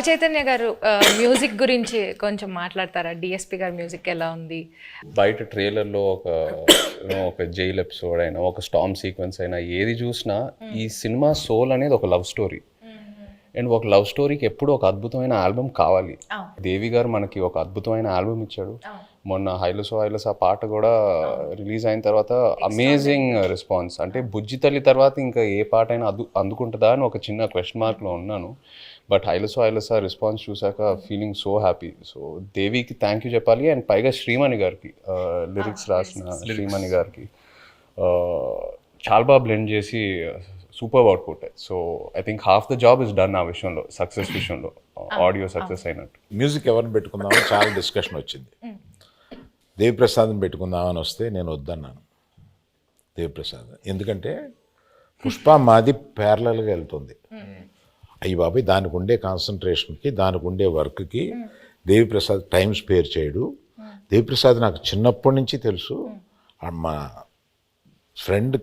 చైతన్య గారు మ్యూజిక్ గురించి కొంచెం మాట్లాడతారా? డిఎస్పి గారి మ్యూజిక్ ఎలా ఉంది? బయట ట్రైలర్లో ఒక జైల్ ఎపిసోడ్ అయినా ఒక స్టామ్ సీక్వెన్స్ అయినా ఏది చూసినా ఈ సినిమా సోల్ అనేది ఒక లవ్ స్టోరీ. అండ్ ఒక లవ్ స్టోరీకి ఎప్పుడు ఒక అద్భుతమైన ఆల్బమ్ కావాలి. దేవి గారు మనకి ఒక అద్భుతమైన ఆల్బమ్ ఇచ్చాడు. మొన్న హైలసా పాట కూడా రిలీజ్ అయిన తర్వాత అమేజింగ్ రెస్పాన్స్. అంటే బుజ్జి తల్లి తర్వాత ఇంకా ఏ పాట అయినా అందుకుంటుందా అని ఒక చిన్న క్వశ్చన్ మార్క్లో ఉన్నాను. బట్ హైలసా రెస్పాన్స్ చూసాక ఫీలింగ్ సో హ్యాపీ. సో దేవికి థ్యాంక్ యూ చెప్పాలి. అండ్ పైగా శ్రీమణి గారికి లిరిక్స్ రాసిన శ్రీమణి గారికి చాలా బాగా బ్లెండ్ చేసి super output. So I think half the job is done ఆ విషయంలో, సక్సెస్ విషయంలో, ఆడియో సక్సెస్ అయినట్టు. మ్యూజిక్ ఎవరిని పెట్టుకుందామని చాలా డిస్కషన్ వచ్చింది. దేవిప్రసాద్ని పెట్టుకుందామని వస్తే నేను వద్దన్నాను దేవిప్రసాద్. ఎందుకంటే పుష్ప మాది ప్యారలల్గా వెళ్తుంది. అయ్యి బాబాయ్ దానికి ఉండే కాన్సన్ట్రేషన్కి, దానికి ఉండే వర్క్కి దేవిప్రసాద్ టైం స్పేర్ చేయడు. దేవిప్రసాద్ నాకు చిన్నప్పటి నుంచి తెలుసు. మా ఫ్రెండ్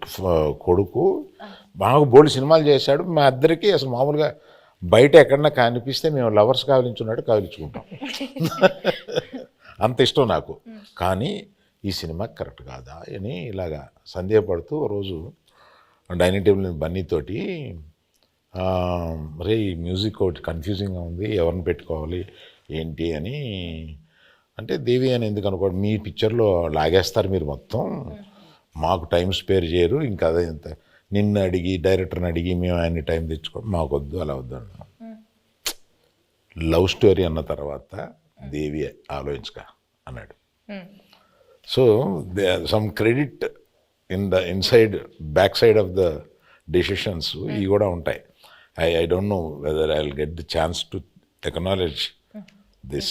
కొడుకు బాగా బోల్డ్ సినిమాలు చేశాడు. మా ఇద్దరికి అసలు మామూలుగా బయట ఎక్కడన్నా కనిపిస్తే మేము లవర్స్ కావలించున్నట్టు కావలించుకుంటాం. అంత ఇష్టం నాకు. కానీ ఈ సినిమా కరెక్ట్ కాదా అని ఇలాగా సందేహపడుతూ రోజు డైనింగ్ టేబుల్ బన్నీతోటి మరే ఈ మ్యూజిక్ ఒకటి కన్ఫ్యూజింగ్గా ఉంది, ఎవరిని పెట్టుకోవాలి ఏంటి అని అంటే దేవి అని ఎందుకు అనుకోండి, మీ పిక్చర్లో లాగేస్తారు మీరు మొత్తం, మాకు టైం స్పేర్ చేయరు, ఇంకా అదే ఇంత నిన్ను అడిగి డైరెక్టర్ని అడిగి మేము ఆయన టైం తెచ్చుకోండి, మాకు వద్దు, అలా వద్దు అన్నాం. లవ్ స్టోరీ అన్న తర్వాత దేవి ఆలోచించక అన్నాడు. So some credit inside back side of the decisions ఇవి కూడా ఉంటాయి. I don't know whether I'll get the chance to acknowledge this.